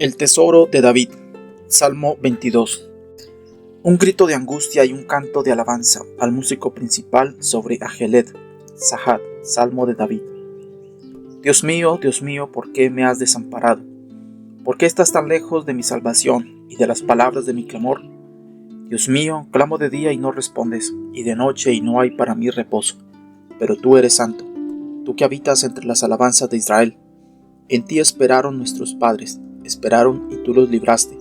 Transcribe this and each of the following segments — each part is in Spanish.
El tesoro de David. Salmo 22. Un grito de angustia y un canto de alabanza al músico principal sobre Ajeled Sahad. Salmo de David. Dios mío, ¿por qué me has desamparado? ¿Por qué estás tan lejos de mi salvación y de las palabras de mi clamor? Dios mío, clamo de día y no respondes, y de noche y no hay para mí reposo. Pero tú eres santo, tú que habitas entre las alabanzas de Israel. En ti esperaron nuestros padres, esperaron y tú los libraste.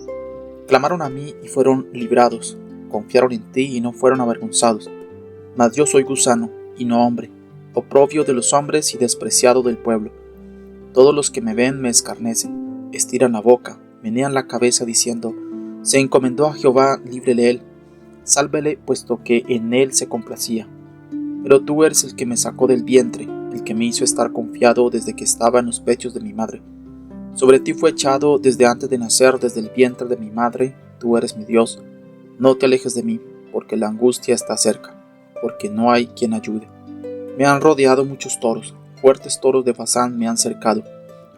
Clamaron a mí y fueron librados, confiaron en ti y no fueron avergonzados. Mas yo soy gusano y no hombre, oprobio de los hombres y despreciado del pueblo. Todos los que me ven me escarnecen, estiran la boca, menean la cabeza diciendo: se encomendó a Jehová, líbrele él, sálvele puesto que en él se complacía. Pero tú eres el que me sacó del vientre, el que me hizo estar confiado desde que estaba en los pechos de mi madre. Sobre ti fue echado desde antes de nacer, desde el vientre de mi madre. Tú eres mi Dios. No te alejes de mí, porque la angustia está cerca, porque no hay quien ayude. Me han rodeado muchos toros, fuertes toros de Basán me han cercado.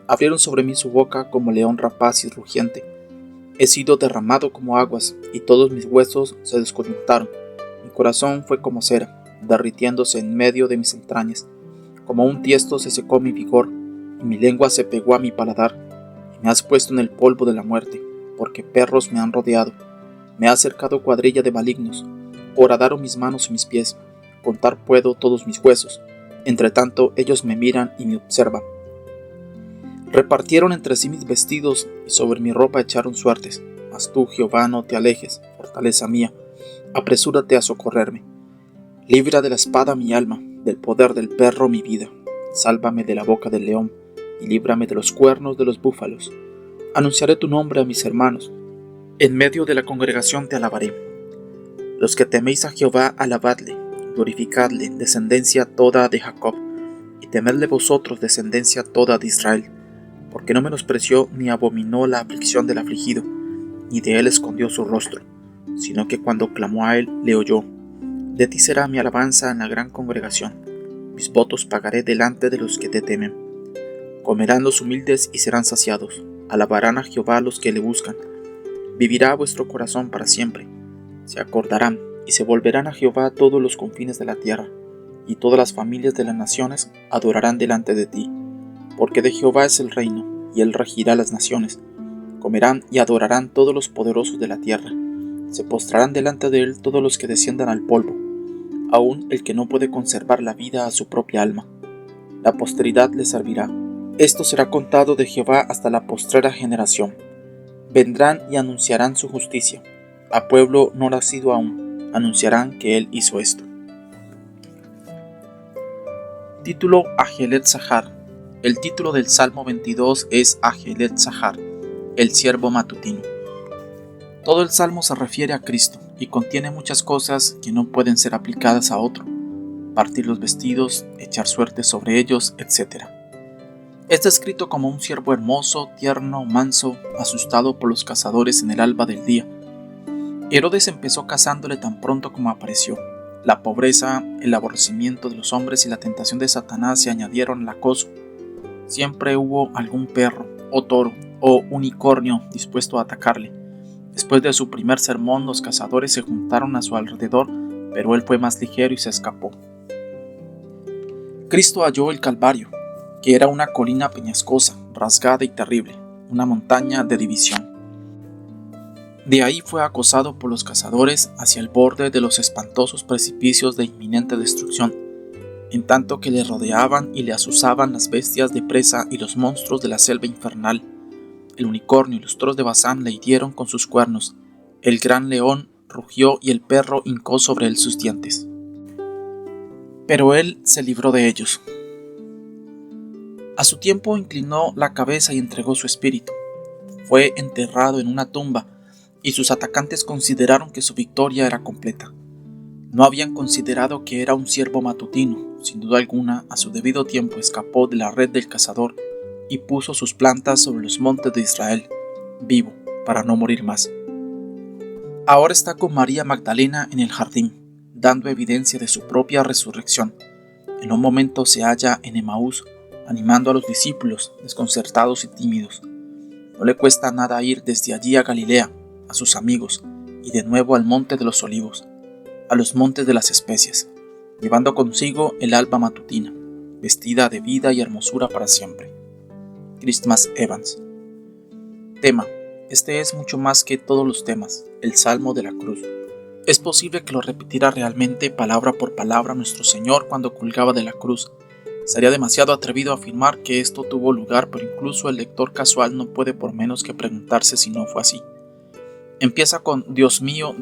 Abrieron sobre mí su boca como león rapaz y rugiente. He sido derramado como aguas, y todos mis huesos se desconectaron. Mi corazón fue como cera, derritiéndose en medio de mis entrañas. Como un tiesto se secó mi vigor, y mi lengua se pegó a mi paladar. Y me has puesto en el polvo de la muerte, porque perros me han rodeado. Me ha cercado cuadrilla de malignos. Horadaron mis manos y mis pies. Contar puedo todos mis huesos. Entre tanto ellos me miran y me observan. Repartieron entre sí mis vestidos, y sobre mi ropa echaron suertes. Mas tú, Jehová, no te alejes, fortaleza mía. Apresúrate a socorrerme. Libra de la espada mi alma, del poder del perro mi vida. Sálvame de la boca del león, y líbrame de los cuernos de los búfalos. Anunciaré tu nombre a mis hermanos. En medio de la congregación te alabaré. Los que teméis a Jehová, alabadle, glorificadle, descendencia toda de Jacob, y temedle vosotros, descendencia toda de Israel. Porque no menospreció ni abominó la aflicción del afligido, ni de él escondió su rostro, sino que cuando clamó a él, le oyó. De ti será mi alabanza en la gran congregación. Mis votos pagaré delante de los que te temen. Comerán los humildes y serán saciados. Alabarán a Jehová los que le buscan. Vivirá vuestro corazón para siempre. Se acordarán y se volverán a Jehová todos los confines de la tierra, y todas las familias de las naciones adorarán delante de ti. Porque de Jehová es el reino, y él regirá las naciones. Comerán y adorarán todos los poderosos de la tierra. Se postrarán delante de él todos los que desciendan al polvo, aun el que no puede conservar la vida a su propia alma. La posteridad le servirá. Esto será contado de Jehová hasta la postrera generación. Vendrán y anunciarán su justicia. A pueblo no nacido aún, anunciarán que él hizo esto. Título: Ajeled Sahad. El título del Salmo 22 es Ajeled Sahad, el siervo matutino. Todo el Salmo se refiere a Cristo y contiene muchas cosas que no pueden ser aplicadas a otro: partir los vestidos, echar suerte sobre ellos, etc. Está escrito como un siervo hermoso, tierno, manso, asustado por los cazadores en el alba del día. Herodes empezó cazándole tan pronto como apareció. La pobreza, el aborrecimiento de los hombres y la tentación de Satanás se añadieron al acoso. Siempre hubo algún perro, o toro, o unicornio dispuesto a atacarle. Después de su primer sermón, los cazadores se juntaron a su alrededor, pero él fue más ligero y se escapó. Cristo halló el Calvario, que era una colina peñascosa, rasgada y terrible, una montaña de división. De ahí fue acosado por los cazadores hacia el borde de los espantosos precipicios de inminente destrucción, en tanto que le rodeaban y le azuzaban las bestias de presa y los monstruos de la selva infernal. El unicornio y los toros de Basán le hirieron con sus cuernos, el gran león rugió y el perro hincó sobre él sus dientes. Pero él se libró de ellos. A su tiempo inclinó la cabeza y entregó su espíritu. Fue enterrado en una tumba, y sus atacantes consideraron que su victoria era completa. No habían considerado que era un siervo matutino. Sin duda alguna, a su debido tiempo escapó de la red del cazador y puso sus plantas sobre los montes de Israel, vivo, para no morir más. Ahora está con María Magdalena en el jardín, dando evidencia de su propia resurrección. En un momento se halla en Emaús, animando a los discípulos, desconcertados y tímidos. No le cuesta nada ir desde allí a Galilea, a sus amigos, y de nuevo al monte de los olivos, a los montes de las especias, llevando consigo el alba matutina, vestida de vida y hermosura para siempre. Christmas Evans. Tema. Este es mucho más que todos los temas, el Salmo de la Cruz. Es posible que lo repitiera realmente palabra por palabra nuestro Señor cuando colgaba de la cruz. Sería demasiado atrevido afirmar que esto tuvo lugar, pero incluso el lector casual no puede por menos que preguntarse si no fue así. Empieza con Dios mío,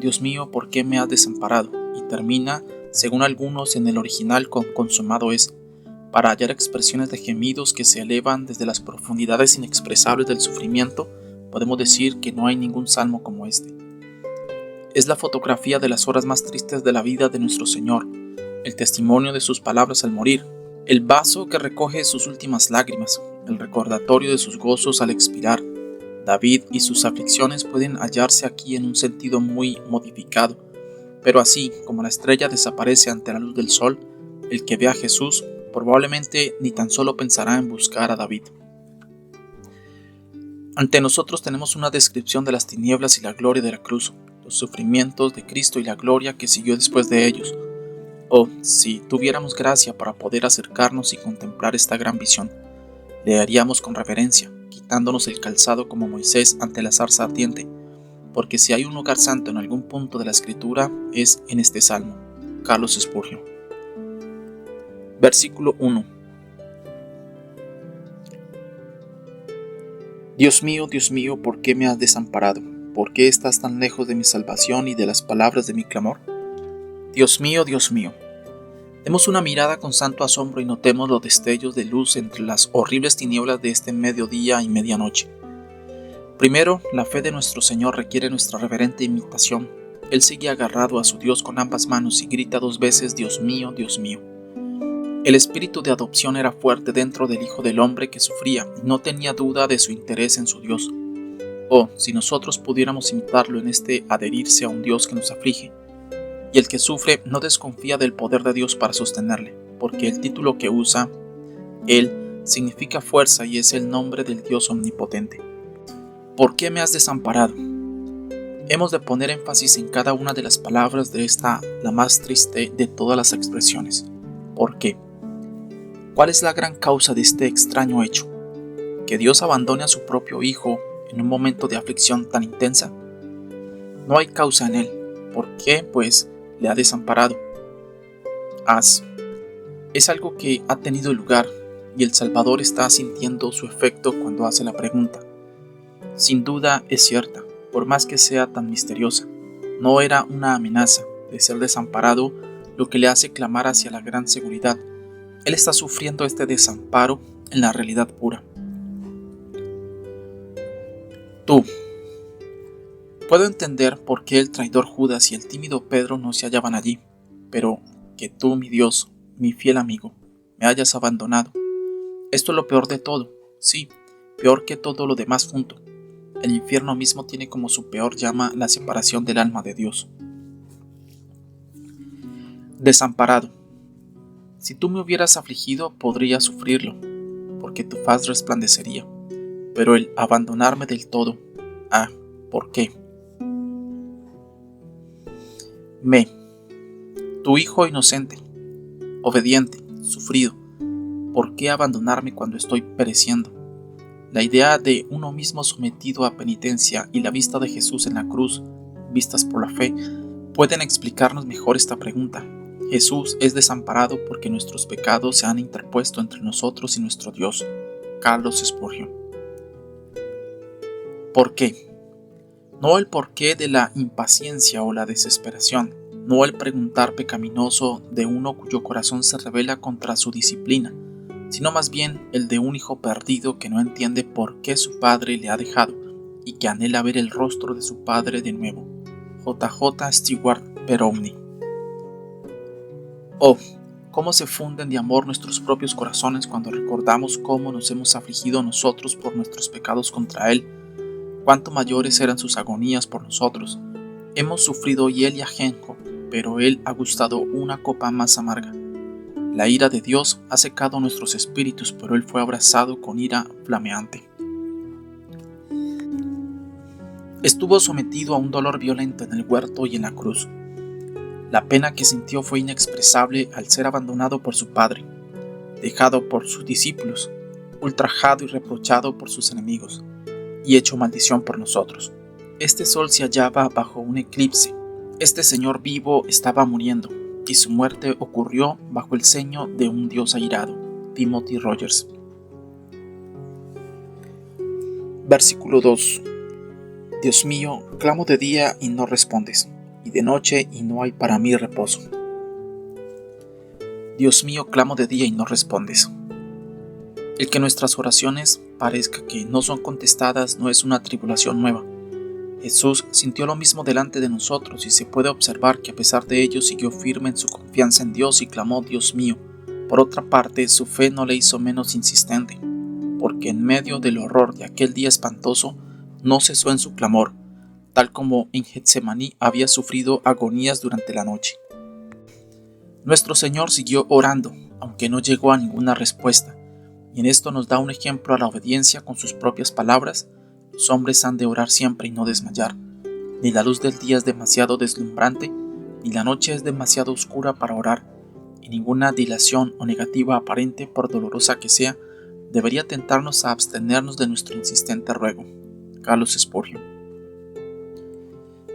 ¿por qué me has desamparado? Y termina, según algunos en el original, con consumado es, para hallar expresiones de gemidos que se elevan desde las profundidades inexpresables del sufrimiento. Podemos decir que no hay ningún salmo como este. Es la fotografía de las horas más tristes de la vida de nuestro Señor, el testimonio de sus palabras al morir, el vaso que recoge sus últimas lágrimas, el recordatorio de sus gozos al expirar. David y sus aflicciones pueden hallarse aquí en un sentido muy modificado, pero así como la estrella desaparece ante la luz del sol, el que ve a Jesús probablemente ni tan solo pensará en buscar a David. Ante nosotros tenemos una descripción de las tinieblas y la gloria de la cruz, los sufrimientos de Cristo y la gloria que siguió después de ellos. Oh, si tuviéramos gracia para poder acercarnos y contemplar esta gran visión, le haríamos con reverencia, quitándonos el calzado como Moisés ante la zarza ardiente, porque si hay un lugar santo en algún punto de la Escritura, es en este Salmo. Carlos Spurgeon. Versículo 1. Dios mío, ¿por qué me has desamparado? ¿Por qué estás tan lejos de mi salvación y de las palabras de mi clamor? Dios mío, demos una mirada con santo asombro y notemos los destellos de luz entre las horribles tinieblas de este mediodía y medianoche. Primero, la fe de nuestro Señor requiere nuestra reverente imitación. Él sigue agarrado a su Dios con ambas manos y grita 2 veces, Dios mío, Dios mío. El espíritu de adopción era fuerte dentro del Hijo del Hombre que sufría y no tenía duda de su interés en su Dios. Oh, si nosotros pudiéramos imitarlo en este adherirse a un Dios que nos aflige. Y el que sufre no desconfía del poder de Dios para sostenerle, porque el título que usa, Él, significa fuerza y es el nombre del Dios omnipotente. ¿Por qué me has desamparado? Hemos de poner énfasis en cada una de las palabras de esta, la más triste de todas las expresiones. ¿Por qué? ¿Cuál es la gran causa de este extraño hecho? ¿Que Dios abandone a su propio Hijo en un momento de aflicción tan intensa? No hay causa en él. ¿Por qué? Pues le ha desamparado. Es algo que ha tenido lugar y el Salvador está sintiendo su efecto cuando hace la pregunta. Sin duda es cierta, por más que sea tan misteriosa. No era una amenaza de ser desamparado lo que le hace clamar hacia la gran seguridad. Él está sufriendo este desamparo en la realidad pura. Tú. Puedo entender por qué el traidor Judas y el tímido Pedro no se hallaban allí, pero que tú, mi Dios, mi fiel amigo, me hayas abandonado. Esto es lo peor de todo, sí, peor que todo lo demás junto. El infierno mismo tiene como su peor llama la separación del alma de Dios. Desamparado. Si tú me hubieras afligido, podría sufrirlo, porque tu faz resplandecería. Pero el abandonarme del todo, ¿por qué? Tu hijo inocente, obediente, sufrido, ¿por qué abandonarme cuando estoy pereciendo? La idea de uno mismo sometido a penitencia y la vista de Jesús en la cruz, vistas por la fe, pueden explicarnos mejor esta pregunta. Jesús es desamparado porque nuestros pecados se han interpuesto entre nosotros y nuestro Dios. Carlos Spurgeon. ¿Por qué? No el porqué de la impaciencia o la desesperación, no el preguntar pecaminoso de uno cuyo corazón se rebela contra su disciplina, sino más bien el de un hijo perdido que no entiende por qué su padre le ha dejado y que anhela ver el rostro de su padre de nuevo. J.J. Stewart Perowny. Oh, cómo se funden de amor nuestros propios corazones cuando recordamos cómo nos hemos afligido nosotros por nuestros pecados contra Él. Cuánto mayores eran sus agonías por nosotros. Hemos sufrido hiel y ajenjo, pero Él ha gustado una copa más amarga. La ira de Dios ha secado nuestros espíritus, pero Él fue abrazado con ira flameante. Estuvo sometido a un dolor violento en el huerto y en la cruz. La pena que sintió fue inexpresable al ser abandonado por su Padre, dejado por sus discípulos, ultrajado y reprochado por sus enemigos, y hecho maldición por nosotros. Este sol se hallaba bajo un eclipse. Este Señor vivo estaba muriendo, y su muerte ocurrió bajo el ceño de un Dios airado. Timothy Rogers. Versículo 2. Dios mío, clamo de día y no respondes, y de noche y no hay para mí reposo. Dios mío, clamo de día y no respondes. El que nuestras oraciones parezca que no son contestadas no es una tribulación nueva. Jesús sintió lo mismo delante de nosotros y se puede observar que a pesar de ello siguió firme en su confianza en Dios y clamó: Dios mío. Por otra parte, su fe no le hizo menos insistente, porque en medio del horror de aquel día espantoso no cesó en su clamor, tal como en Getsemaní había sufrido agonías durante la noche. Nuestro Señor siguió orando, aunque no llegó a ninguna respuesta, y en esto nos da un ejemplo a la obediencia con sus propias palabras. Los hombres han de orar siempre y no desmayar. Ni la luz del día es demasiado deslumbrante, ni la noche es demasiado oscura para orar, y ninguna dilación o negativa aparente, por dolorosa que sea, debería tentarnos a abstenernos de nuestro insistente ruego. Carlos Spurgeon.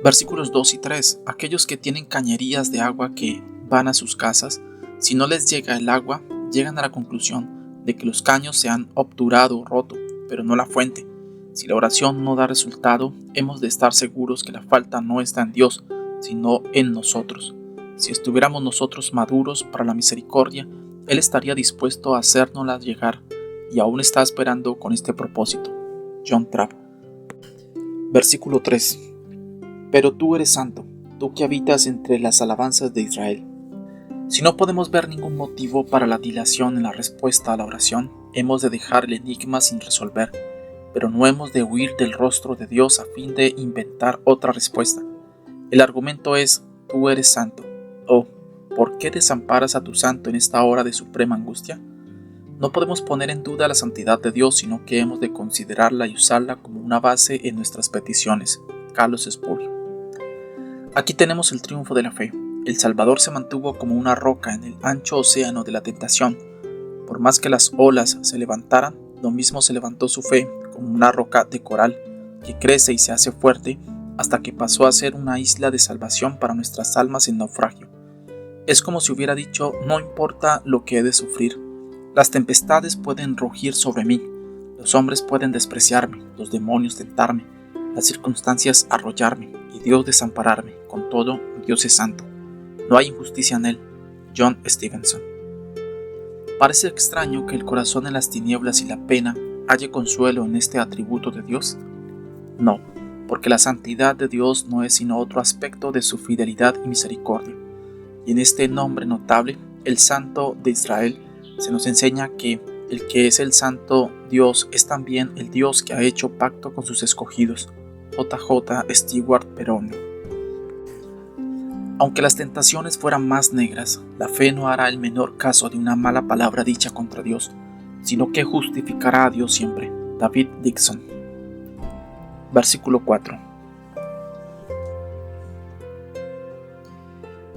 Versículos 2 y 3. Aquellos que tienen cañerías de agua que van a sus casas, si no les llega el agua, llegan a la conclusión de que los caños se han obturado o roto, pero no la fuente. Si la oración no da resultado, hemos de estar seguros que la falta no está en Dios, sino en nosotros. Si estuviéramos nosotros maduros para la misericordia, Él estaría dispuesto a hacérnosla llegar, y aún está esperando con este propósito. John Trapp. Versículo 3. Pero tú eres santo, tú que habitas entre las alabanzas de Israel. Si no podemos ver ningún motivo para la dilación en la respuesta a la oración, hemos de dejar el enigma sin resolver, pero no hemos de huir del rostro de Dios a fin de inventar otra respuesta. El argumento es: tú eres santo. Oh, ¿por qué desamparas a tu santo en esta hora de suprema angustia? No podemos poner en duda la santidad de Dios, sino que hemos de considerarla y usarla como una base en nuestras peticiones. Carlos Spurgeon. Aquí tenemos el triunfo de la fe. El Salvador se mantuvo como una roca en el ancho océano de la tentación. Por más que las olas se levantaran, lo mismo se levantó su fe, como una roca de coral que crece y se hace fuerte hasta que pasó a ser una isla de salvación para nuestras almas en naufragio. Es como si hubiera dicho: no importa lo que he de sufrir. Las tempestades pueden rugir sobre mí, los hombres pueden despreciarme, los demonios tentarme, las circunstancias arrollarme y Dios desampararme. Con todo, Dios es santo. No hay injusticia en Él. John Stevenson. ¿Parece extraño que el corazón en las tinieblas y la pena halle consuelo en este atributo de Dios? No, porque la santidad de Dios no es sino otro aspecto de su fidelidad y misericordia. Y en este nombre notable, el Santo de Israel, se nos enseña que el que es el Santo Dios es también el Dios que ha hecho pacto con sus escogidos. J.J. Stewart Perón. Aunque las tentaciones fueran más negras, la fe no hará el menor caso de una mala palabra dicha contra Dios, sino que justificará a Dios siempre. David Dixon. Versículo 4.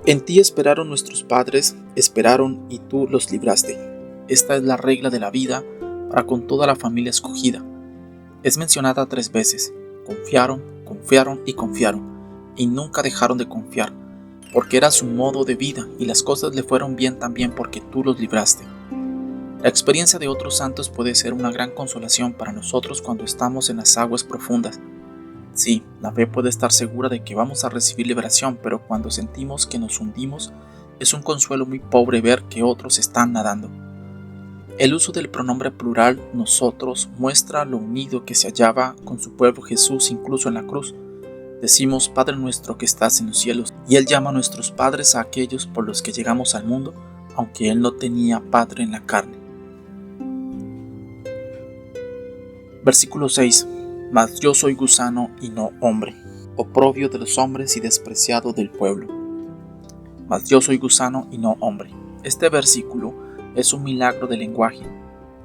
En ti esperaron nuestros padres, esperaron y tú los libraste. Esta es la regla de la vida para con toda la familia escogida. Es mencionada 3 veces. Confiaron, confiaron y confiaron, y nunca dejaron de confiar, porque era su modo de vida y las cosas le fueron bien también porque tú los libraste. La experiencia de otros santos puede ser una gran consolación para nosotros cuando estamos en las aguas profundas. Sí, la fe puede estar segura de que vamos a recibir liberación, pero cuando sentimos que nos hundimos, es un consuelo muy pobre ver que otros están nadando. El uso del pronombre plural nosotros muestra lo unido que se hallaba con su pueblo Jesús incluso en la cruz. Decimos: Padre nuestro que estás en los cielos, y Él llama a nuestros padres a aquellos por los que llegamos al mundo, aunque Él no tenía padre en la carne. Versículo 6. Mas yo soy gusano y no hombre, oprobio de los hombres y despreciado del pueblo. Mas yo soy gusano y no hombre. Este versículo es un milagro de lenguaje.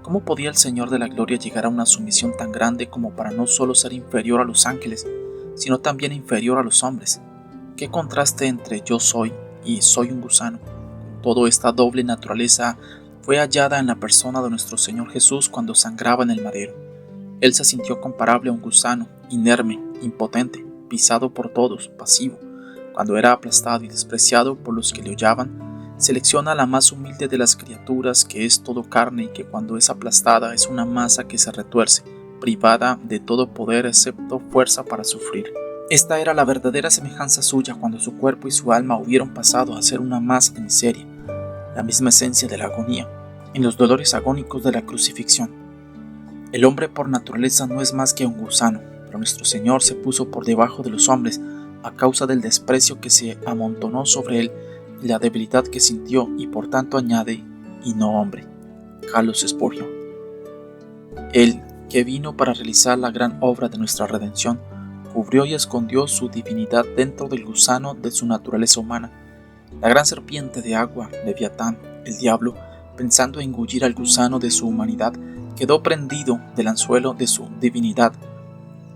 ¿Cómo podía el Señor de la Gloria llegar a una sumisión tan grande como para no solo ser inferior a los ángeles, sino también inferior a los hombres. ¿Qué contraste entre yo soy y soy un gusano? Toda esta doble naturaleza fue hallada en la persona de nuestro Señor Jesús cuando sangraba en el madero. Él se sintió comparable a un gusano, inerme, impotente, pisado por todos, pasivo. Cuando era aplastado y despreciado por los que le hollaban, selecciona a la más humilde de las criaturas, que es todo carne y que cuando es aplastada es una masa que se retuerce, privada de todo poder excepto fuerza para sufrir. Esta era la verdadera semejanza suya cuando su cuerpo y su alma hubieron pasado a ser una masa de miseria, la misma esencia de la agonía, en los dolores agónicos de la crucifixión. El hombre por naturaleza no es más que un gusano, pero nuestro Señor se puso por debajo de los hombres a causa del desprecio que se amontonó sobre él y la debilidad que sintió, y por tanto añade, y no hombre. Carlos Spurgeon. Él, que vino para realizar la gran obra de nuestra redención, cubrió y escondió su divinidad dentro del gusano de su naturaleza humana. La gran serpiente de agua, Leviatán, el diablo, pensando engullir al gusano de su humanidad, quedó prendido del anzuelo de su divinidad.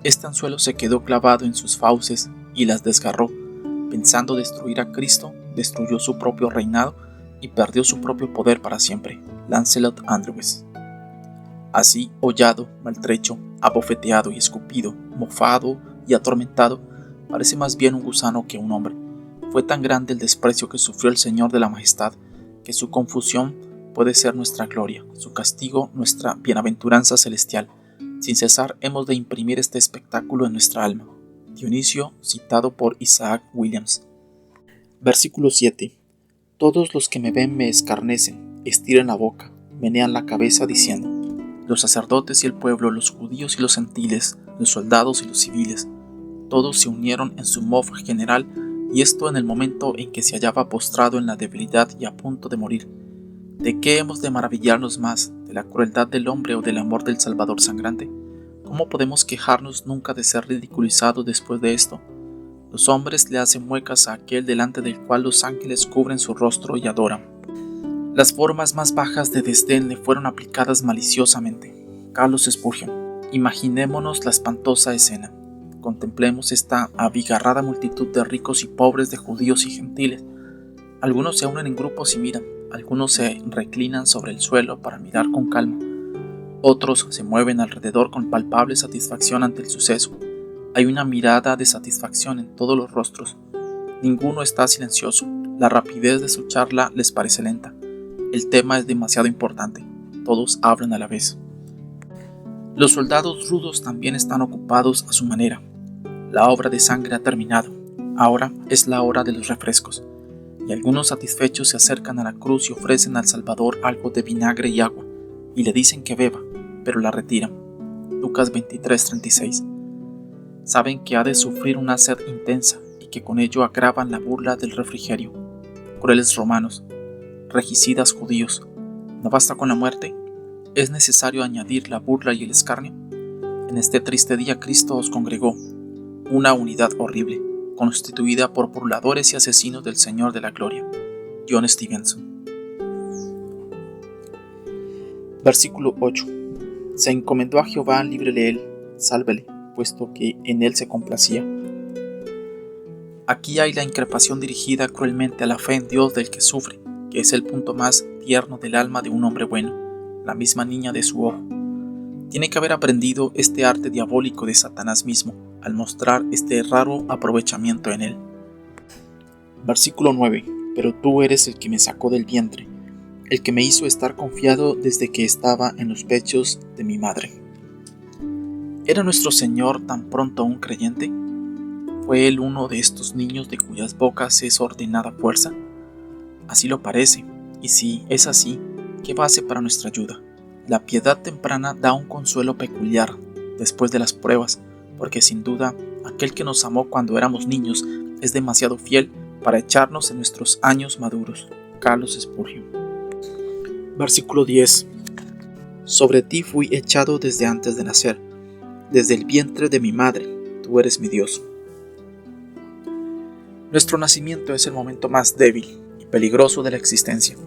Este anzuelo se quedó clavado en sus fauces y las desgarró. Pensando destruir a Cristo, destruyó su propio reinado y perdió su propio poder para siempre. Lancelot Andrewes. Así, hollado, maltrecho, abofeteado y escupido, mofado y atormentado, parece más bien un gusano que un hombre. Fue tan grande el desprecio que sufrió el Señor de la Majestad, que su confusión puede ser nuestra gloria, su castigo nuestra bienaventuranza celestial. Sin cesar hemos de imprimir este espectáculo en nuestra alma. Dionisio, citado por Isaac Williams. Versículo 7. Todos los que me ven me escarnecen, estiran la boca, menean la cabeza diciendo: los sacerdotes y el pueblo, los judíos y los gentiles, los soldados y los civiles, todos se unieron en su mofa general, y esto en el momento en que se hallaba postrado en la debilidad y a punto de morir. ¿De qué hemos de maravillarnos más? ¿De la crueldad del hombre o del amor del Salvador sangrante? ¿Cómo podemos quejarnos nunca de ser ridiculizados después de esto? Los hombres le hacen muecas a aquel delante del cual los ángeles cubren su rostro y adoran. Las formas más bajas de desdén le fueron aplicadas maliciosamente. Carlos Spurgeon. Imaginémonos la espantosa escena. Contemplemos esta abigarrada multitud de ricos y pobres, de judíos y gentiles. Algunos se unen en grupos y miran, algunos se reclinan sobre el suelo para mirar con calma. Otros se mueven alrededor con palpable satisfacción ante el suceso. Hay una mirada de satisfacción en todos los rostros. Ninguno está silencioso. La rapidez de su charla les parece lenta. El tema es demasiado importante. Todos hablan a la vez. Los soldados rudos también están ocupados a su manera. La obra de sangre ha terminado. Ahora es la hora de los refrescos. Y algunos satisfechos se acercan a la cruz y ofrecen al Salvador algo de vinagre y agua, y le dicen que beba, pero la retiran. Lucas 23:36. Saben que ha de sufrir una sed intensa y que con ello agravan la burla del refrigerio. Crueles romanos, regicidas judíos, ¿no basta con la muerte? ¿Es necesario añadir la burla y el escarnio? En este triste día Cristo os congregó, una unidad horrible, constituida por burladores y asesinos del Señor de la Gloria. John Stevenson. Versículo 8. Se encomendó a Jehová, líbrele él, sálvele, puesto que en él se complacía. Aquí hay la increpación dirigida cruelmente a la fe en Dios del que sufre, que es el punto más tierno del alma de un hombre bueno, la misma niña de su ojo. Tiene que haber aprendido este arte diabólico de Satanás mismo, al mostrar este raro aprovechamiento en él. Versículo 9. Pero tú eres el que me sacó del vientre, el que me hizo estar confiado desde que estaba en los pechos de mi madre. ¿Era nuestro Señor tan pronto un creyente? ¿Fue él uno de estos niños de cuyas bocas es ordenada fuerza? Así lo parece, y si es así, ¿qué base para nuestra ayuda? La piedad temprana da un consuelo peculiar después de las pruebas, porque sin duda aquel que nos amó cuando éramos niños es demasiado fiel para echarnos en nuestros años maduros. Carlos Spurgeon. Versículo 10. Sobre ti fui echado desde antes de nacer, desde el vientre de mi madre, tú eres mi Dios. Nuestro nacimiento es el momento más débil y peligroso de la existencia.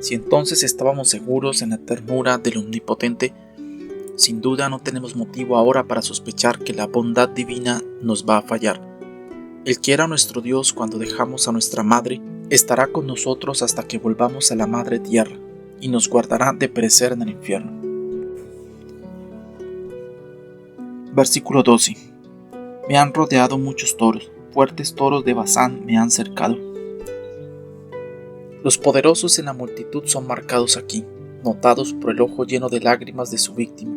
Si entonces estábamos seguros en la ternura del Omnipotente, Sin duda no tenemos motivo ahora para sospechar que la bondad divina nos va a fallar. El que era nuestro Dios cuando dejamos a nuestra madre, estará con nosotros hasta que volvamos a la madre tierra, y nos guardará de perecer en el infierno. Versículo 12. Me han rodeado muchos toros, fuertes toros de Basán me han cercado. Los poderosos en la multitud son marcados aquí, notados por el ojo lleno de lágrimas de su víctima.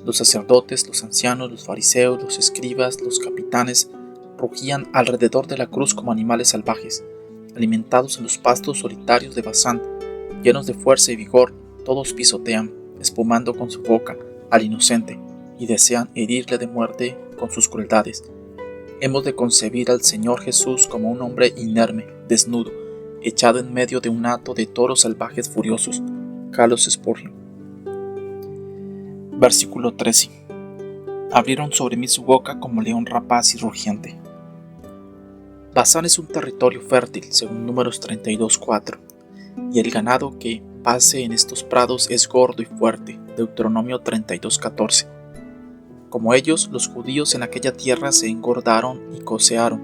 Los sacerdotes, los ancianos, los fariseos, los escribas, los capitanes, rugían alrededor de la cruz como animales salvajes, alimentados en los pastos solitarios de Basán, llenos de fuerza y vigor, todos pisotean, espumando con su boca al inocente, y desean herirle de muerte con sus crueldades. Hemos de concebir al Señor Jesús como un hombre inerme, desnudo, echado en medio de un hato de toros salvajes furiosos. Carlos Spurgeon. Versículo 13. Abrieron sobre mí su boca como león rapaz y rugiente. Basán es un territorio fértil, según Números 32:4, y el ganado que pase en estos prados es gordo y fuerte, Deuteronomio 32:14. Como ellos, los judíos en aquella tierra se engordaron y cocearon,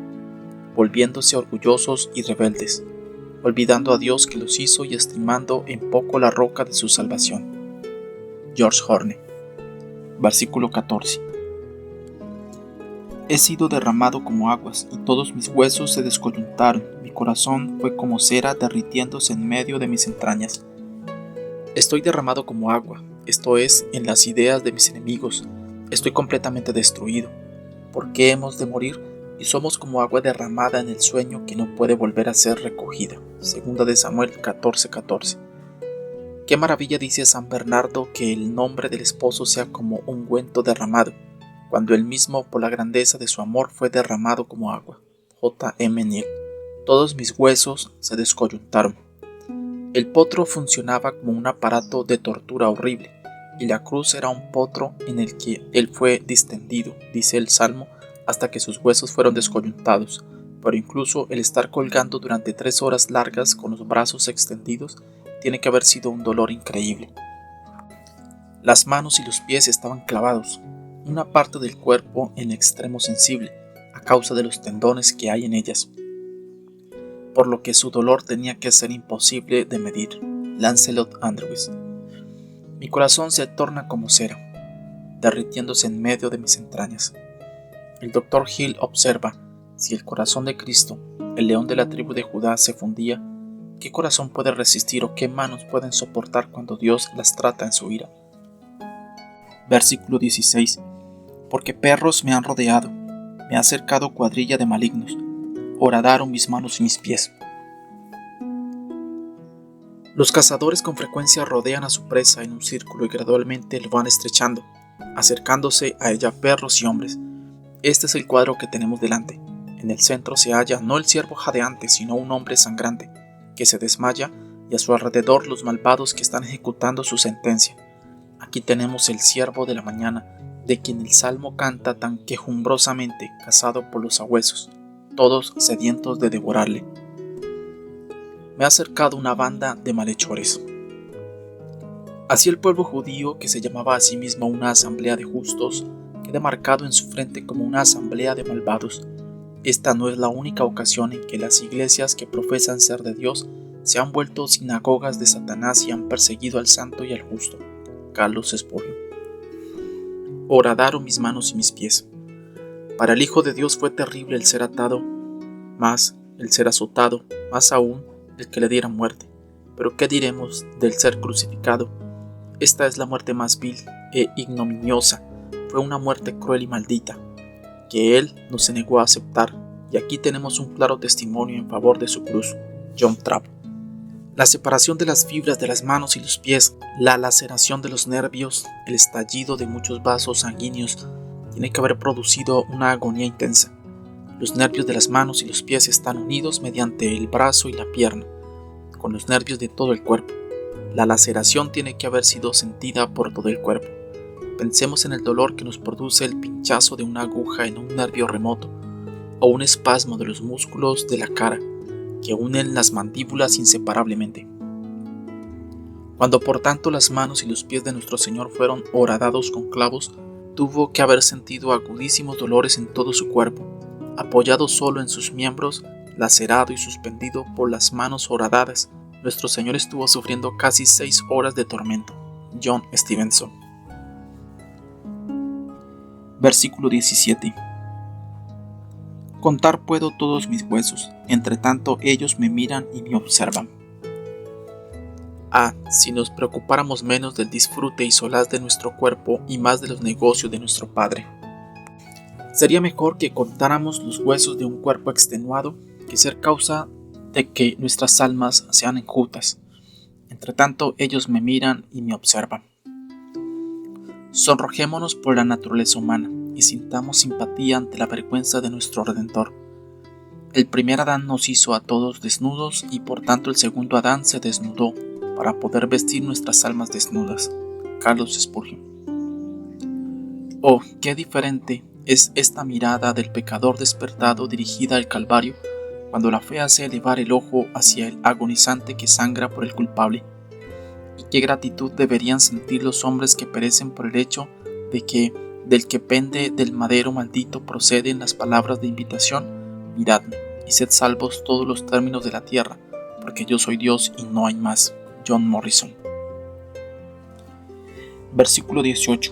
volviéndose orgullosos y rebeldes, olvidando a Dios que los hizo y estimando en poco la roca de su salvación. George Horne. Versículo 14. He sido derramado como aguas, y todos mis huesos se descoyuntaron, mi corazón fue como cera derritiéndose en medio de mis entrañas. Estoy derramado como agua, esto es, en las ideas de mis enemigos, estoy completamente destruido. ¿Por qué hemos de morir? Y somos como agua derramada en el sueño que no puede volver a ser recogida. Segunda de Samuel 14:14. Qué maravilla dice San Bernardo que el nombre del esposo sea como ungüento derramado, cuando él mismo por la grandeza de su amor fue derramado como agua. J. M. Neal. Todos mis huesos se descoyuntaron. El potro funcionaba como un aparato de tortura horrible, y la cruz era un potro en el que él fue distendido, dice el Salmo, hasta que sus huesos fueron descoyuntados, pero incluso el estar colgando durante 3 horas largas con los brazos extendidos tiene que haber sido un dolor increíble. Las manos y los pies estaban clavados, una parte del cuerpo en extremo sensible, a causa de los tendones que hay en ellas, por lo que su dolor tenía que ser imposible de medir. Lancelot Andrewes. Mi corazón se torna como cera, derritiéndose en medio de mis entrañas. El Dr. Hill observa, si el corazón de Cristo, el león de la tribu de Judá, se fundía, ¿qué corazón puede resistir o qué manos pueden soportar cuando Dios las trata en su ira? Versículo 16. Porque perros me han rodeado, me ha cercado cuadrilla de malignos, horadaron mis manos y mis pies. Los cazadores con frecuencia rodean a su presa en un círculo y gradualmente lo van estrechando, acercándose a ella perros y hombres. Este es el cuadro que tenemos delante. En el centro se halla no el ciervo jadeante, sino un hombre sangrante, que se desmaya, y a su alrededor los malvados que están ejecutando su sentencia. Aquí tenemos el ciervo de la mañana, de quien el Salmo canta tan quejumbrosamente, cazado por los sabuesos, todos sedientos de devorarle. Me ha acercado una banda de malhechores. Así el pueblo judío, que se llamaba a sí mismo una asamblea de justos, queda marcado en su frente como una asamblea de malvados. Esta no es la única ocasión en que las iglesias que profesan ser de Dios se han vuelto sinagogas de Satanás y han perseguido al santo y al justo. Carlos Spurgeon. Horadaron mis manos y mis pies. Para el Hijo de Dios fue terrible el ser atado, más el ser azotado, más aún el que le diera muerte. Pero ¿qué diremos del ser crucificado? Esta es la muerte más vil e ignominiosa. Fue una muerte cruel y maldita, que él no se negó a aceptar, y aquí tenemos un claro testimonio en favor de su cruz. John Trapp. La separación de las fibras de las manos y los pies, la laceración de los nervios, el estallido de muchos vasos sanguíneos, tiene que haber producido una agonía intensa. Los nervios de las manos y los pies están unidos mediante el brazo y la pierna, con los nervios de todo el cuerpo. La laceración tiene que haber sido sentida por todo el cuerpo. Pensemos en el dolor que nos produce el pinchazo de una aguja en un nervio remoto, o un espasmo de los músculos de la cara, que unen las mandíbulas inseparablemente. Cuando por tanto las manos y los pies de nuestro Señor fueron horadados con clavos, tuvo que haber sentido agudísimos dolores en todo su cuerpo, apoyado solo en sus miembros, lacerado y suspendido por las manos horadadas. Nuestro Señor estuvo sufriendo casi 6 horas de tormento. John Stevenson. Versículo 17. Contar puedo todos mis huesos, entre tanto ellos me miran y me observan. Si nos preocupáramos menos del disfrute y solaz de nuestro cuerpo y más de los negocios de nuestro Padre. Sería mejor que contáramos los huesos de un cuerpo extenuado que ser causa de que nuestras almas sean enjutas. Entre tanto ellos me miran y me observan. Sonrojémonos por la naturaleza humana y sintamos simpatía ante la vergüenza de nuestro Redentor. El primer Adán nos hizo a todos desnudos y por tanto el segundo Adán se desnudó para poder vestir nuestras almas desnudas. Carlos Spurgeon. Oh, qué diferente es esta mirada del pecador despertado dirigida al Calvario cuando la fe hace elevar el ojo hacia el agonizante que sangra por el culpable. Y qué gratitud deberían sentir los hombres que perecen por el hecho de que del que pende del madero maldito proceden las palabras de invitación: miradme y sed salvos todos los términos de la tierra, porque yo soy Dios y no hay más. John Morrison. Versículo 18.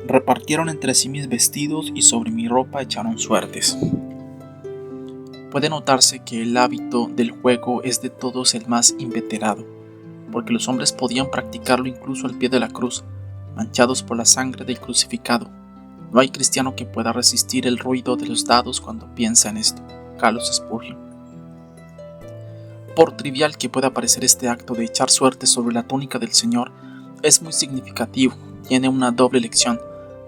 Repartieron entre sí mis vestidos y sobre mi ropa echaron suertes. Puede notarse que el hábito del juego es de todos el más inveterado, porque los hombres podían practicarlo incluso al pie de la cruz, manchados por la sangre del crucificado. No hay cristiano que pueda resistir el ruido de los dados cuando piensa en esto. Carlos Spurgeon. Por trivial que pueda parecer este acto de echar suerte sobre la túnica del Señor, es muy significativo, tiene una doble lección.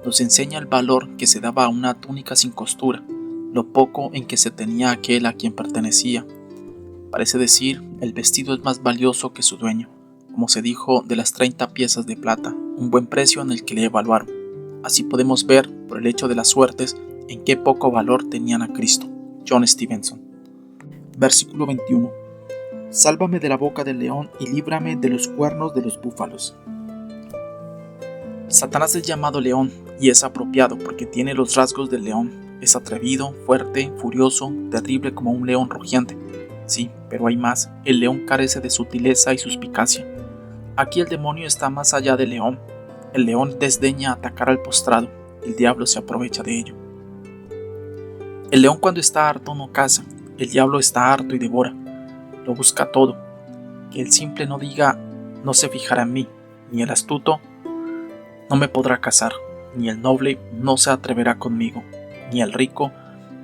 Nos enseña el valor que se daba a una túnica sin costura, lo poco en que se tenía aquel a quien pertenecía. Parece decir, el vestido es más valioso que su dueño, como se dijo de las 30 piezas de plata, un buen precio en el que le evaluaron. Así podemos ver, por el hecho de las suertes, en qué poco valor tenían a Cristo. John Stevenson. Versículo 21. Sálvame de la boca del león y líbrame de los cuernos de los búfalos. Satanás es llamado león y es apropiado porque tiene los rasgos del león. Es atrevido, fuerte, furioso, terrible como un león rugiente. Sí, pero hay más. El león carece de sutileza y suspicacia. Aquí el demonio está más allá del león. El león desdeña atacar al postrado. El diablo se aprovecha de ello. El león cuando está harto no caza. El diablo está harto y devora. Lo busca todo. Que el simple no diga, no se fijará en mí, ni el astuto no me podrá cazar, ni el noble no se atreverá conmigo, ni el rico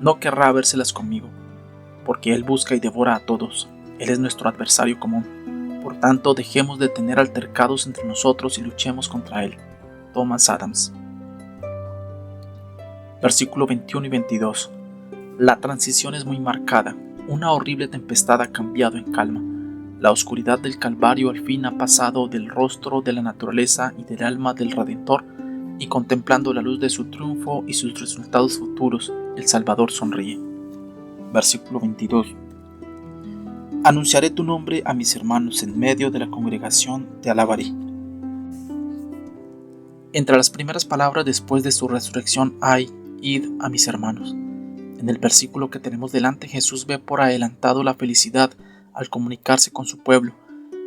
no querrá vérselas conmigo, porque él busca y devora a todos. Él es nuestro adversario común. Por tanto, dejemos de tener altercados entre nosotros y luchemos contra él. Thomas Adams. Versículo 21 y 22. La transición es muy marcada. Una horrible tempestad ha cambiado en calma. La oscuridad del Calvario al fin ha pasado del rostro de la naturaleza y del alma del Redentor, y contemplando la luz de su triunfo y sus resultados futuros, el Salvador sonríe. Versículo 22. Anunciaré tu nombre a mis hermanos, en medio de la congregación te alabaré. Entre las primeras palabras después de su resurrección hay: id a mis hermanos. En el versículo que tenemos delante, Jesús ve por adelantado la felicidad al comunicarse con su pueblo.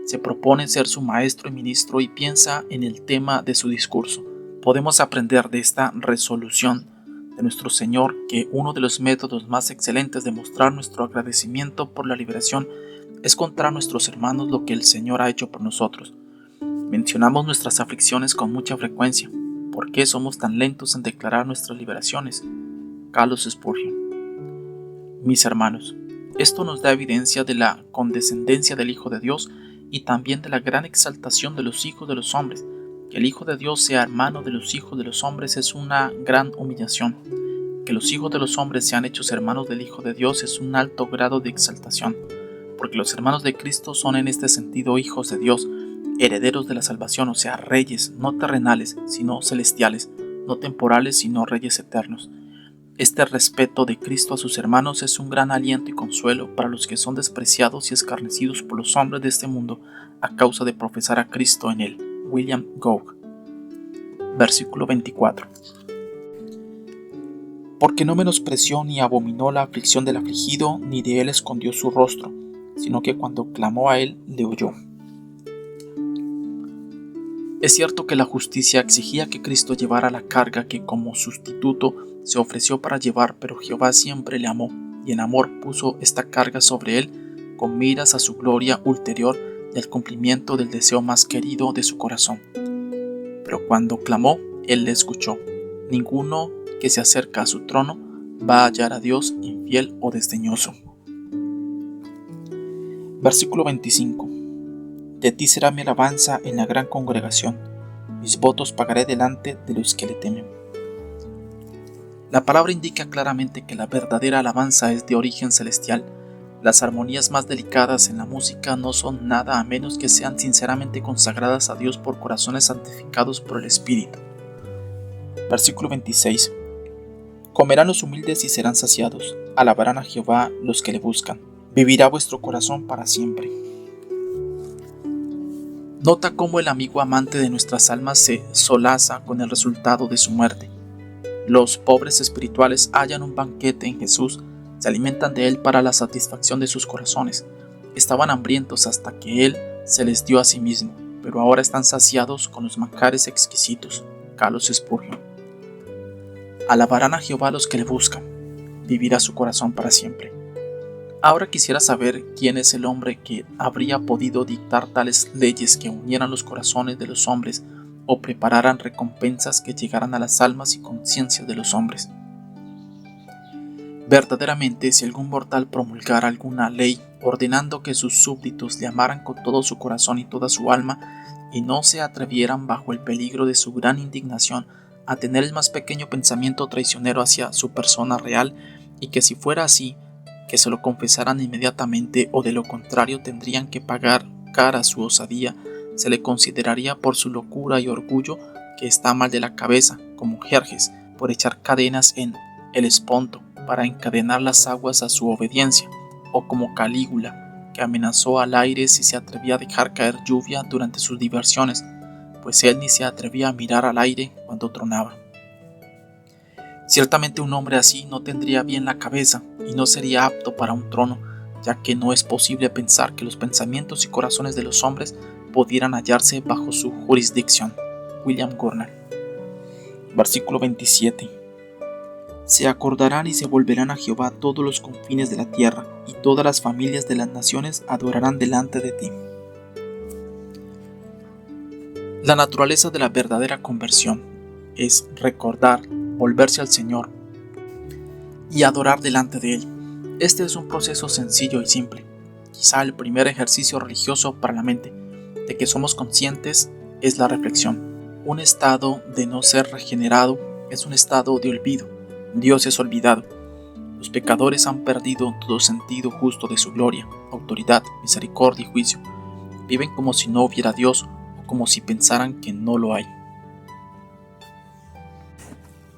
Se propone ser su maestro y ministro y piensa en el tema de su discurso. Podemos aprender de esta resolución de nuestro Señor que uno de los métodos más excelentes de mostrar nuestro agradecimiento por la liberación es contar a nuestros hermanos lo que el Señor ha hecho por nosotros. Mencionamos nuestras aflicciones con mucha frecuencia. ¿Por qué somos tan lentos en declarar nuestras liberaciones? Carlos Spurgeon. Mis hermanos, esto nos da evidencia de la condescendencia del Hijo de Dios y también de la gran exaltación de los hijos de los hombres. Que el Hijo de Dios sea hermano de los hijos de los hombres es una gran humillación. Que los hijos de los hombres sean hechos hermanos del Hijo de Dios es un alto grado de exaltación, porque los hermanos de Cristo son en este sentido hijos de Dios, herederos de la salvación, o sea, reyes, no terrenales, sino celestiales, no temporales, sino reyes eternos. Este respeto de Cristo a sus hermanos es un gran aliento y consuelo para los que son despreciados y escarnecidos por los hombres de este mundo a causa de profesar a Cristo en él. William Gough. Versículo 24. Porque no menospreció ni abominó la aflicción del afligido, ni de él escondió su rostro, sino que cuando clamó a él, le oyó. Es cierto que la justicia exigía que Cristo llevara la carga que como sustituto se ofreció para llevar, pero Jehová siempre le amó, y en amor puso esta carga sobre él, con miras a su gloria ulterior y al cumplimiento del deseo más querido de su corazón. Pero cuando clamó, él le escuchó. Ninguno que se acerca a su trono va a hallar a Dios infiel o desdeñoso. Versículo 25. De ti será mi alabanza en la gran congregación, mis votos pagaré delante de los que le temen. La palabra indica claramente que la verdadera alabanza es de origen celestial. Las armonías más delicadas en la música no son nada a menos que sean sinceramente consagradas a Dios por corazones santificados por el Espíritu. Versículo 26. Comerán los humildes y serán saciados, alabarán a Jehová los que le buscan. Vivirá vuestro corazón para siempre. Nota cómo el amigo amante de nuestras almas se solaza con el resultado de su muerte. Los pobres espirituales hallan un banquete en Jesús, se alimentan de él para la satisfacción de sus corazones. Estaban hambrientos hasta que él se les dio a sí mismo, pero ahora están saciados con los manjares exquisitos. Carlos Spurgeon. Alabarán a Jehová los que le buscan, vivirá su corazón para siempre. Ahora quisiera saber quién es el hombre que habría podido dictar tales leyes que unieran los corazones de los hombres o prepararan recompensas que llegaran a las almas y conciencias de los hombres. Verdaderamente, si algún mortal promulgara alguna ley ordenando que sus súbditos le amaran con todo su corazón y toda su alma, y no se atrevieran bajo el peligro de su gran indignación a tener el más pequeño pensamiento traicionero hacia su persona real, y que si fuera así, que se lo confesaran inmediatamente o de lo contrario tendrían que pagar cara su osadía, se le consideraría por su locura y orgullo que está mal de la cabeza, como Jerjes, por echar cadenas en el Esponto para encadenar las aguas a su obediencia, o como Calígula, que amenazó al aire si se atrevía a dejar caer lluvia durante sus diversiones, pues él ni se atrevía a mirar al aire cuando tronaba. Ciertamente un hombre así no tendría bien la cabeza y no sería apto para un trono, ya que no es posible pensar que los pensamientos y corazones de los hombres pudieran hallarse bajo su jurisdicción. William Gurnall. Versículo 27. Se acordarán y se volverán a Jehová todos los confines de la tierra, y todas las familias de las naciones adorarán delante de ti. La naturaleza de la verdadera conversión es recordar, volverse al Señor y adorar delante de Él. Este es un proceso sencillo y simple, quizá el primer ejercicio religioso para la mente, de que somos conscientes es la reflexión. Un estado de no ser regenerado es un estado de olvido. Dios es olvidado. Los pecadores han perdido todo sentido justo de su gloria, autoridad, misericordia y juicio. Viven como si no hubiera Dios, como si pensaran que no lo hay.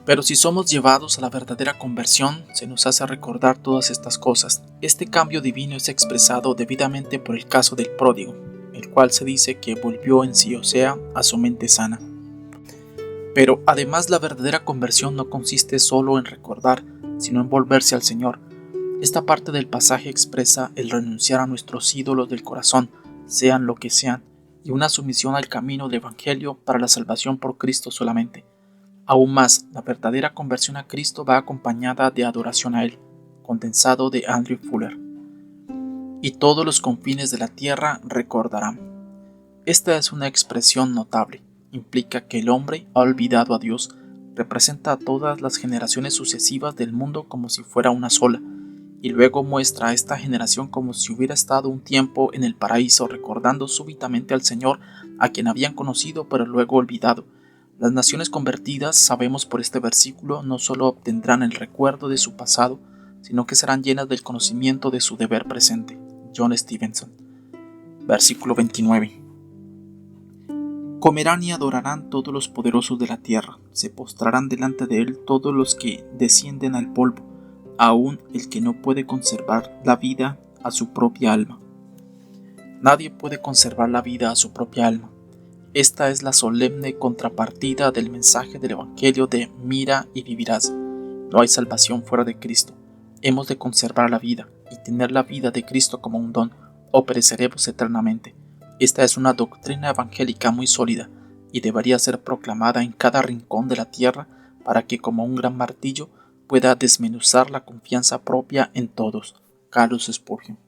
Pero si somos llevados a la verdadera conversión, se nos hace recordar todas estas cosas. Este cambio divino es expresado debidamente por el caso del pródigo, el cual se dice que volvió en sí, o sea, a su mente sana. Pero además la verdadera conversión no consiste solo en recordar, sino en volverse al Señor. Esta parte del pasaje expresa el renunciar a nuestros ídolos del corazón, sean lo que sean, y una sumisión al camino del Evangelio para la salvación por Cristo solamente. Aún más, la verdadera conversión a Cristo va acompañada de adoración a Él, condensado de Andrew Fuller. Y todos los confines de la tierra recordarán. Esta es una expresión notable. Implica que el hombre ha olvidado a Dios, representa a todas las generaciones sucesivas del mundo como si fuera una sola, y luego muestra a esta generación como si hubiera estado un tiempo en el paraíso recordando súbitamente al Señor a quien habían conocido pero luego olvidado. Las naciones convertidas, sabemos por este versículo, no solo obtendrán el recuerdo de su pasado, sino que serán llenas del conocimiento de su deber presente. John Stevenson. Versículo 29. Comerán y adorarán todos los poderosos de la tierra, se postrarán delante de él todos los que descienden al polvo, aun el que no puede conservar la vida a su propia alma. Nadie puede conservar la vida a su propia alma. Esta es la solemne contrapartida del mensaje del Evangelio de mira y vivirás. No hay salvación fuera de Cristo. Hemos de conservar la vida y tener la vida de Cristo como un don, o pereceremos eternamente. Esta es una doctrina evangélica muy sólida y debería ser proclamada en cada rincón de la tierra para que como un gran martillo pueda desmenuzar la confianza propia en todos. Carlos Spurgeon.